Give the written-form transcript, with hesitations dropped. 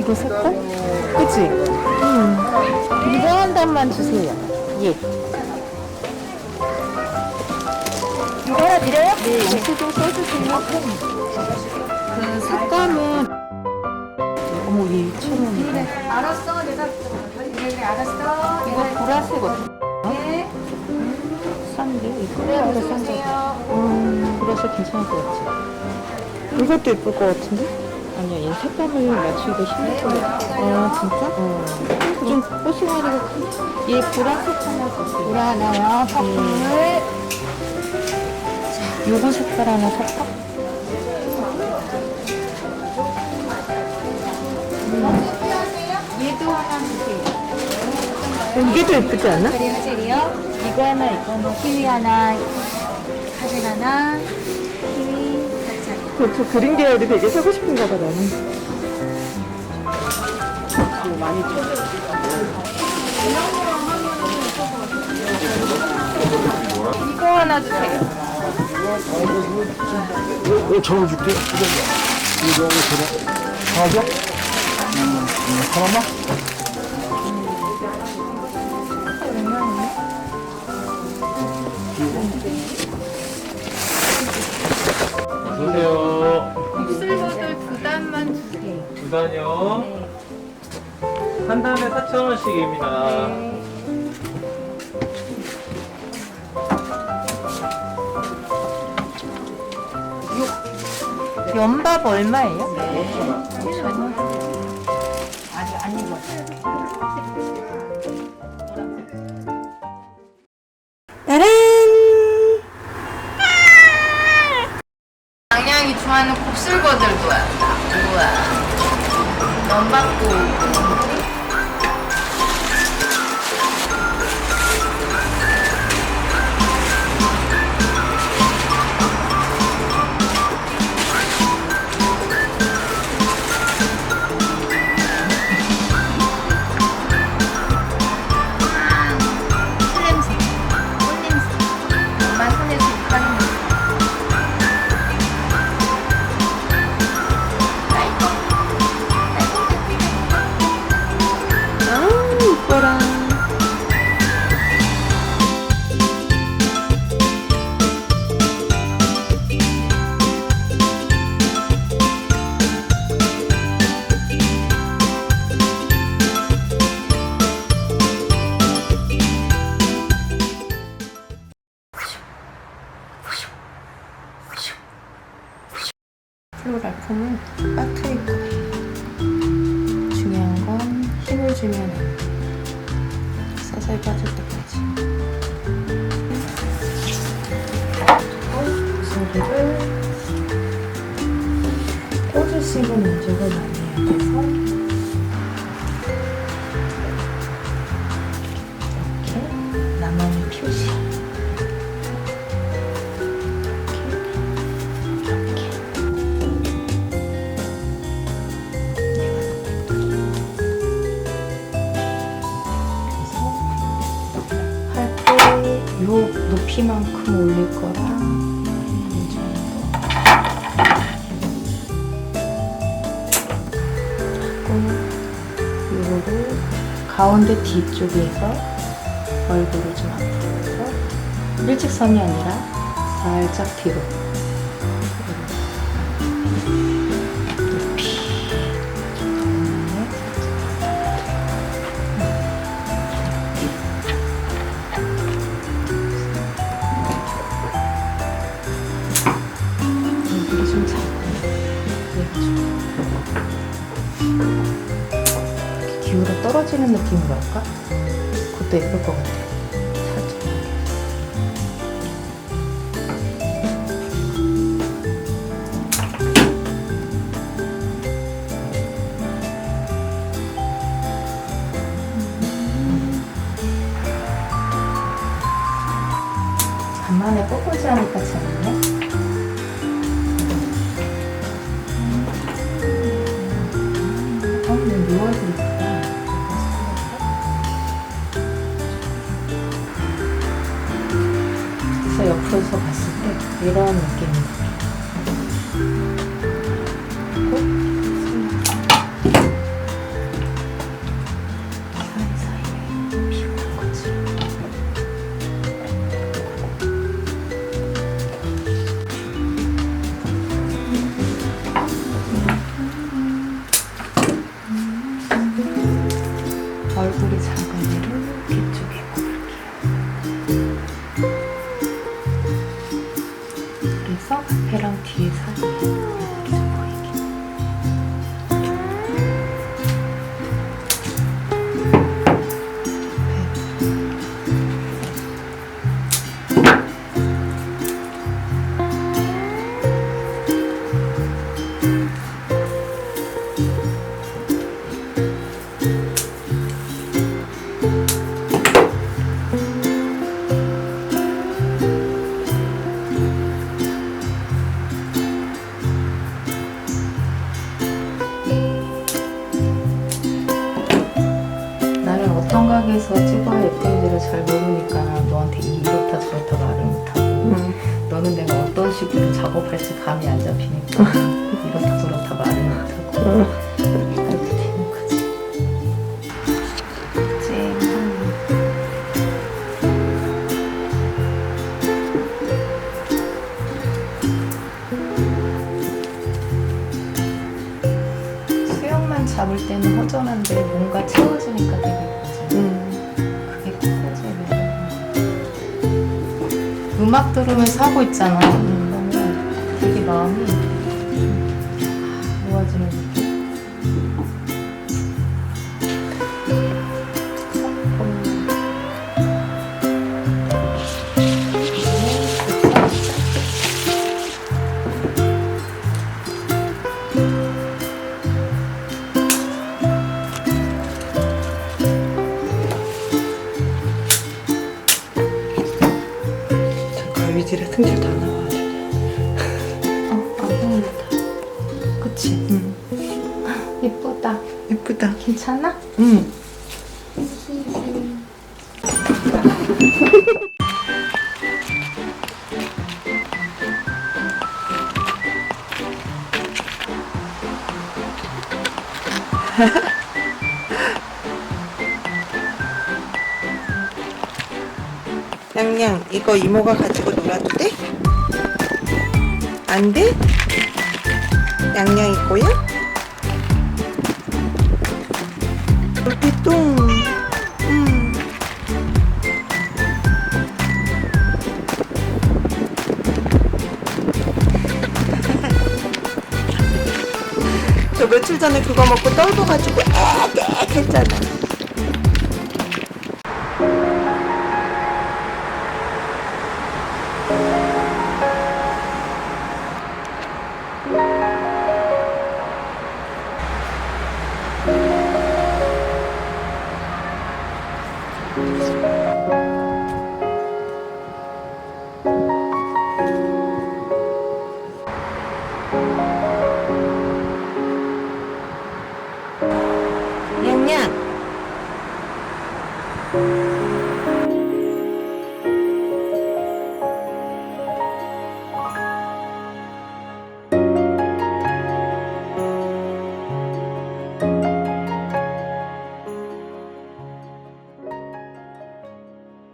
이거 색깔? 그치? 이거 한 단만 주세요. 예. 이거 하나 드려요? 네. 영수 좀 써주세요. 그 색감은 어머 얘 2,000원이다. 알았어, 내가 그래, 알았어. 이거 보라색 어때? 네. 싼데? 이거 네, 하나 어서 싼데. 오세요. 보라색 괜찮을 것 같지? 이것도 예쁠 것 같은데? 아니야, 얘 색감을 맞추기가 힘들 것 같아. 아, 진짜? 좀 뽀송하리가 큰데? 얘 보라색 하나 주세요. 보라 하나요? 퍼플. 요거 색깔 하나 살까? 얘도 하나 주세요. 이게 더 예쁘지 않아? 그리 화젤이요? 이거 하나, 이거 하나. 키위 하나, 화젤 하나, 키위, 화젤. 저 그린 계열이 되게 사고 싶은가 봐, 나는. 많이 이거 하나 주세요. 적어줄게. 이거 그래. 하나죠? 하나만? 어서오세요. 곱슬버들 두 단만 주세요. 두 단이요. 한 단에 4,000원씩입니다. 연밥 얼마예요? 아직 안 익었어요. 따란! 양양이 좋아하는 곱슬버들도야. 우와. 넘박고. 이뻐라. 플로랄폼은 빠트릴 거예요. 중요한 건 힘을 주면 안 돼. 서서히 빠질 때까지. 소리를 꽂으시고 만족을 많이 해야 돼서 이렇게 나만의 표시. 요 높이만큼 올릴 거랑 이 정도 하고 요거를 가운데 뒤쪽에서 얼굴을 좀 앞으로 해서 일직선이 아니라 살짝 뒤로 높이 얼굴이 좀 작고 이렇게 기울어 떨어지는 느낌으로 할까? 그것도 예쁠 것 같아. 살짝. 간만에 뽀뽀지 하니까 재밌네. 묘하게 이쁘다. 그래서 옆에서 봤을 때 이런 느낌이 나요. 1, 이렇다 저렇다 말을 못하고 이렇게 대놓고지. 수영만 잡을 때는 허전한데 뭔가 채워지니까 되게 예쁘지. 그게 커지네. 음악 들으면서 하고 있잖아. 그러면 되게 마음이 모아지는 느낌. 가위질에 승질 다 나와야 돼. 안 보인다. 그치? 예쁘다. 예쁘다. 괜찮아? 응. 냥냥, 이거 이모가 가지고 놀아도 돼? 안 돼? 냥냥 이거야? 물개똥. 저 며칠 전에 그거 먹고 떨궈가지고 애득 했잖아.